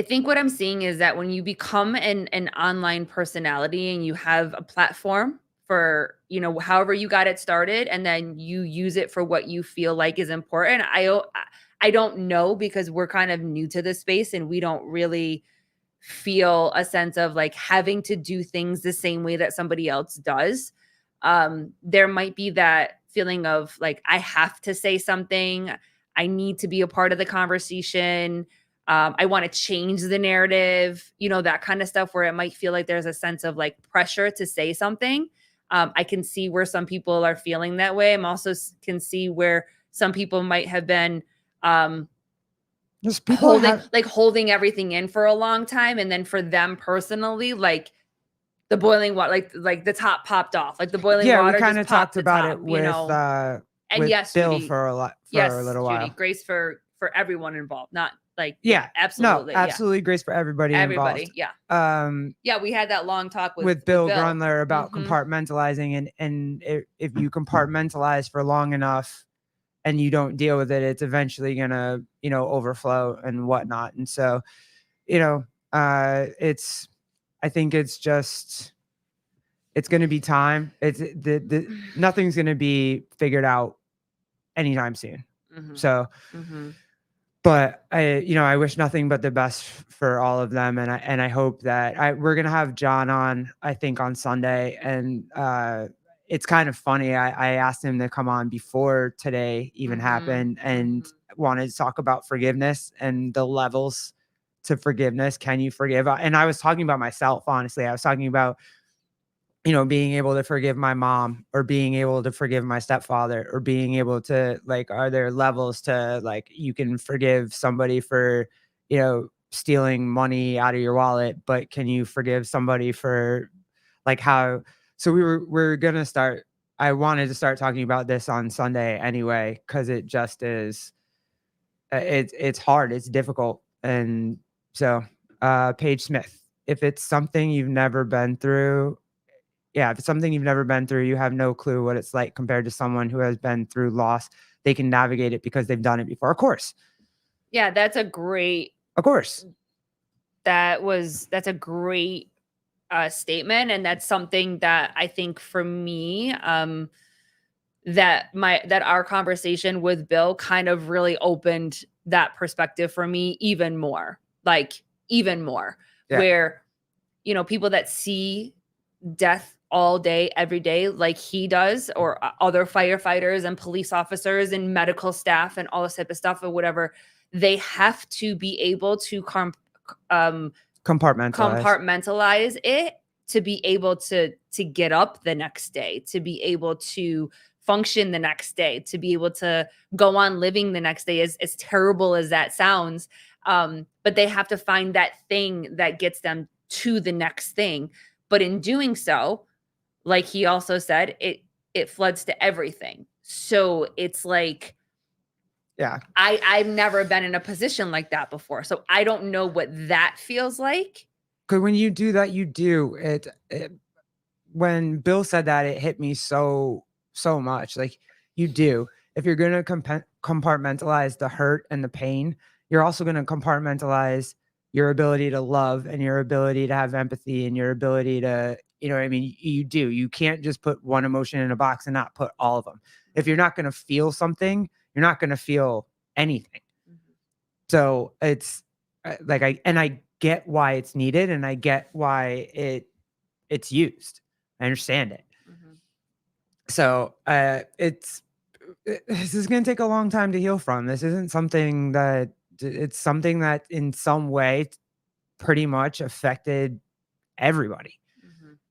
think what I'm seeing is that when you become an online personality and you have a platform for, however you got it started, and then you use it for what you feel like is important. I don't know, because we're kind of new to this space and we don't really feel a sense of like having to do things the same way that somebody else does. There might be that feeling of like, I have to say something. I need to be a part of the conversation. I want to change the narrative, that kind of stuff, where it might feel like there's a sense of like pressure to say something. I can see where some people are feeling that way. I'm also can see where some people might have been
just
holding everything in for a long time. And then for them personally, like the boiling water, like the top popped off, like the boiling water.
Yeah, we kind of talked about
top,
it with,
and
with
yes,
Bill
Judy,
for a little while.
Judy, grace for everyone involved, not like,
absolutely. No, absolutely. Grace for everybody involved.
Yeah. We had that long talk with
Bill Grundler about compartmentalizing, and if you compartmentalize for long enough and you don't deal with it, it's eventually gonna, overflow and whatnot. And so, I think it's going to be time. It's nothing's going to be figured out anytime soon. So, but I wish nothing but the best for all of them. And I hope that we're going to have John on, I think, on Sunday. And it's kind of funny. I asked him to come on before today even happened, and wanted to talk about forgiveness and the levels to forgiveness. Can you forgive? And I was talking about myself, honestly. I was talking about, being able to forgive my mom, or being able to forgive my stepfather, or being able to, like, are there levels to, like, you can forgive somebody for, stealing money out of your wallet, but can you forgive somebody for, like, how? So we're going to start, I wanted to start talking about this on Sunday anyway, because it just is, it's hard. It's difficult. And so, Paige Smith, if it's something you've never been through, if it's something you've never been through, you have no clue what it's like compared to someone who has been through loss. They can navigate it because they've done it before. Of course.
Yeah, that's a great.
Of course.
That's a great statement, and that's something that I think for me, that our conversation with Bill kind of really opened that perspective for me even more. Where, people that see death all day, every day, like he does, or other firefighters and police officers and medical staff and all this type of stuff or whatever, they have to be able to compartmentalize it, to be able to get up the next day, to be able to function the next day, to be able to go on living the next day, as terrible as that sounds. But they have to find that thing that gets them to the next thing. But in doing so, like he also said, it floods to everything. So it's like, I've never been in a position like that before. So I don't know what that feels like.
Because when you do that, you do it. When Bill said that, it hit me so much. Like, you do. If you're going to compartmentalize the hurt and the pain, you're also going to compartmentalize your ability to love, and your ability to have empathy, and your ability to, you do. You can't just put one emotion in a box and not put all of them. If you're not going to feel something, you're not going to feel anything. So it's like, I get why it's needed, and I get why it's used. I understand it. So this is going to take a long time to heal from. This isn't something that, it's something that in some way pretty much affected everybody.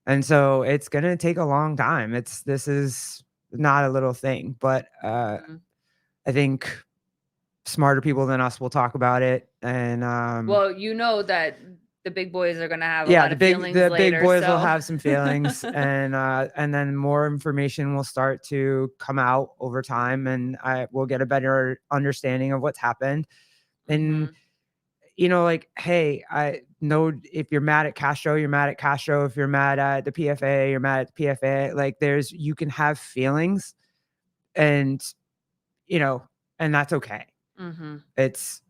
And so it's going to take a long time. This is not a little thing. But I think smarter people than us will talk about it. And
well, you know that the big boys are gonna have a lot of feelings later,
big boys
so.
will have some feelings, and then more information will start to come out over time, and we'll get a better understanding of what's happened. And you know, like, hey, I know if you're mad at Castro, you're mad at Castro. If you're mad at the PFA, you're mad at the PFA. Like, you can have feelings, and you know, and that's okay. It's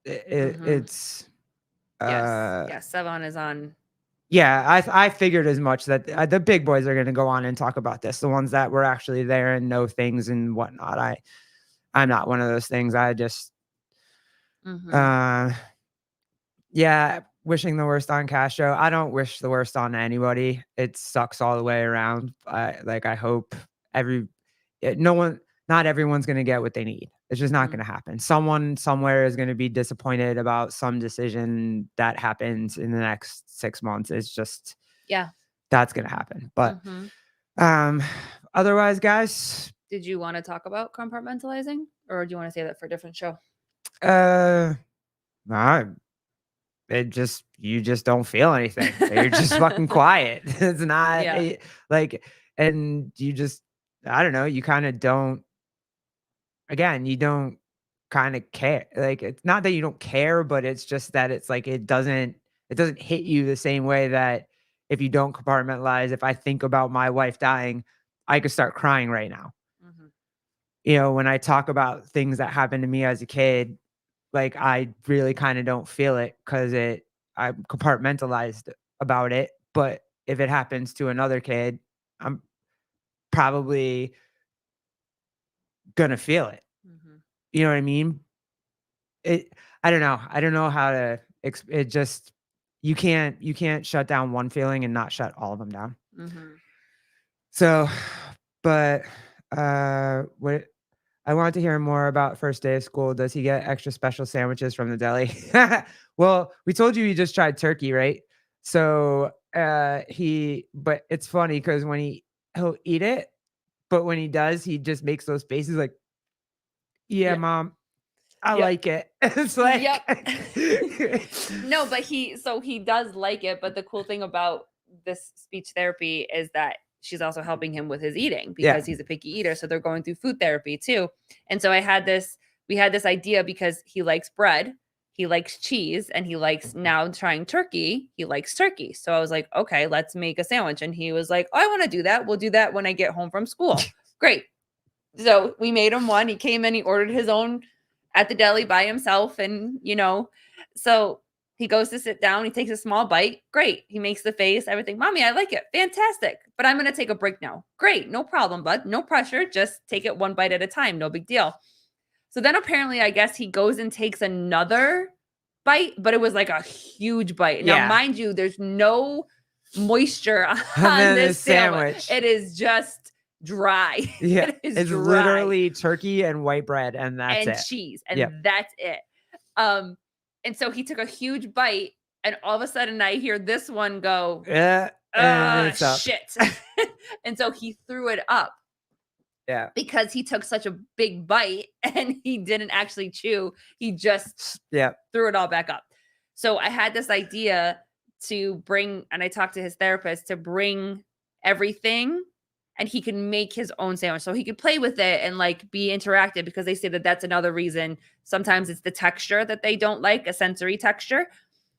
yes, Sevan is on.
Yeah, I figured as much, that the big boys are going to go on and talk about this. The ones that were actually there and know things and whatnot. I'm not one of those things. I just, yeah, wishing the worst on Castro. I don't wish the worst on anybody. It sucks all the way around. I hope not everyone's going to get what they need. It's just not going to happen. Someone somewhere is going to be disappointed about some decision that happens in the next 6 months. It's just, that's going to happen. But otherwise, guys,
did you want to talk about compartmentalizing, or do you want to say that for a different show?
You just don't feel anything. You're just fucking quiet. It's not and you just, I don't know, you kind of don't. Again, you don't kind of care. Like, it's not that you don't care, but it's just that it's like it doesn't hit you the same way that if you don't compartmentalize. If I think about my wife dying, I could start crying right now. You know, when I talk about things that happened to me as a kid, like, I really kind of don't feel it because I'm compartmentalized about it. But if it happens to another kid, I'm probably gonna feel it. You know what I mean? I don't know. I don't know how to it just, you can't shut down one feeling and not shut all of them down. So, but what I want to hear more about first day of school. Does he get extra special sandwiches from the deli? Well, we told you he just tried turkey, right? So but it's funny because when he'll eat it, but when he does, he just makes those faces like, yeah, Mom, I like it. It's like,
no, but he does like it. But the cool thing about this speech therapy is that she's also helping him with his eating because he's a picky eater. So they're going through food therapy too. And so we had this idea because he likes bread, he likes cheese, and he likes now trying turkey. He likes turkey. So I was like, okay, let's make a sandwich. And he was like, oh, I want to do that. We'll do that when I get home from school. Great. So we made him one. He came in, he ordered his own at the deli by himself. And, so he goes to sit down. He takes a small bite. Great. He makes the face, everything. Mommy, I like it. Fantastic. But I'm going to take a break now. Great. No problem, bud. No pressure. Just take it one bite at a time. No big deal. So then apparently, I guess he goes and takes another bite, but it was like a huge bite. Now, mind you, there's no moisture on this sandwich. It is just dry.
Yeah, it's dry. Literally turkey and white bread, and that's it.
And cheese, and that's it. And so he took a huge bite, and all of a sudden I hear this one go, shit. And so he threw it up.
Yeah.
Because he took such a big bite and he didn't actually chew. He just threw it all back up. So I had this idea to bring, and I talked to his therapist to bring everything, and he can make his own sandwich. So he could play with it and like be interactive, because they say that that's another reason. Sometimes it's the texture that they don't like, a sensory texture.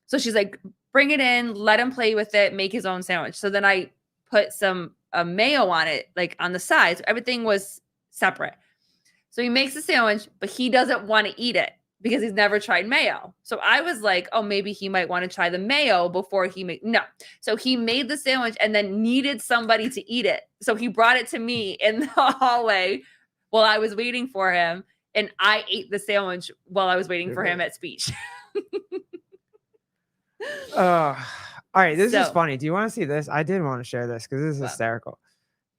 So she's like, bring it in, let him play with it, make his own sandwich. So then I put some mayo on it, like on the sides. Everything was separate. So he makes the sandwich, but he doesn't want to eat it because he's never tried mayo. So I was like, oh, maybe he might want to try the mayo before no. So he made the sandwich and then needed somebody to eat it. So he brought it to me in the hallway while I was waiting for him. And I ate the sandwich while I was waiting for him at speech.
All right, this is funny. Do you want to see this? I did want to share this because this is hysterical.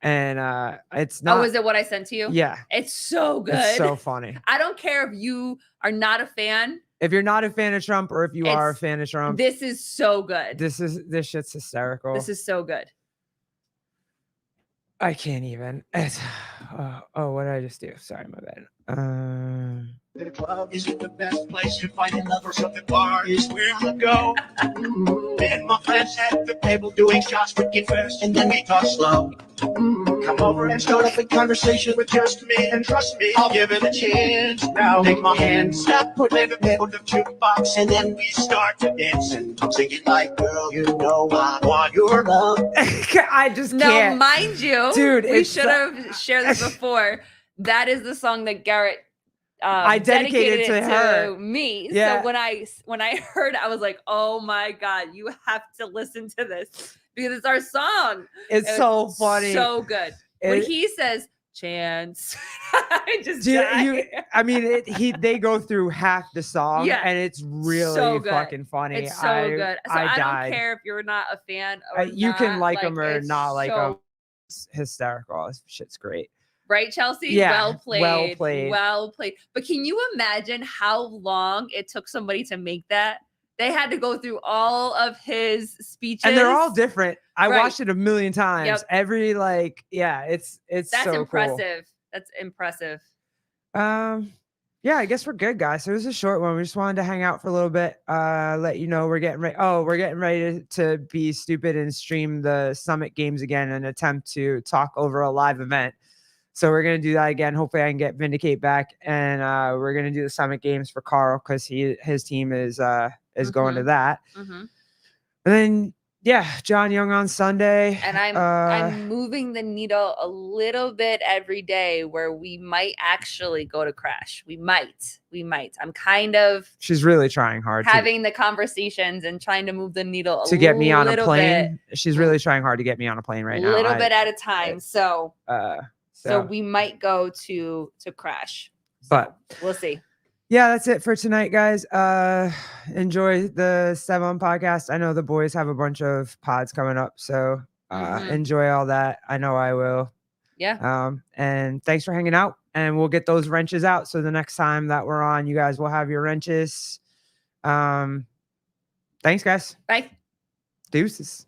And it's not.
Oh, is it what I sent to you?
Yeah.
It's so good.
It's so funny.
I don't care if you are not a fan.
If you're not a fan of Trump, or if you are a fan of Trump.
This is so good.
This shit's hysterical.
This is so good.
I can't even. It's, oh, what did I just do? Sorry, my bad.
The club isn't the best place to find lovers, so the bar is where I go. And my friends at the table doing shots, drinking fast, and then we talk slow. Come over and start up a conversation with just me, and trust me, I'll give it a chance. Now take my hand, stop, put in the middle of the jukebox, and then we start to dance. And I'm singing like, girl, you know I want your love.
I just
No,
can't.
mind you,
Dude,
we should have shared this before. That is the song that Garrett
I dedicated
it
to her.
me.
Yeah.
So when I heard, I was like, oh my God, you have to listen to this because it's our song.
It's so funny.
So good. When he says chance, I just
they go through half the song, and it's really
so good.
Fucking funny.
It's so good. So I
died.
don't care if you're not a fan or
you can like him or not like him.
so
It's hysterical. This shit's great.
Right, Chelsea?
Yeah,
well played.
well played.
But can you imagine how long it took somebody to make that? They had to go through all of his speeches.
And they're all different. I watched it a million times. Yep. Every it's
that's
so
impressive.
Cool.
That's impressive.
Yeah, I guess we're good, guys. So it was a short one. We just wanted to hang out for a little bit. Let you know we're getting ready. Oh, we're getting ready to be stupid and stream the Summit games again and attempt to talk over a live event. So we're going to do that again. Hopefully I can get Vindicate back. And we're going to do the Summit games for Carl because his team is going to that. And then, John Young on Sunday.
And I'm moving the needle a little bit every day where we might actually go to Crash. We might. I'm kind of.
She's really trying hard.
Having the conversations and trying to move the needle
to get me on a
bit.
plane. She's really trying hard to get me on a plane right now.
A little bit at a time. So we might go to Crash,
but
we'll see.
Yeah, that's it for tonight, guys. Enjoy the 7 podcast. I know the boys have a bunch of pods coming up, so enjoy all that. I know I will.
Yeah.
And thanks for hanging out. And we'll get those wrenches out. So the next time that we're on, you guys will have your wrenches. Thanks, guys.
Bye.
Deuces.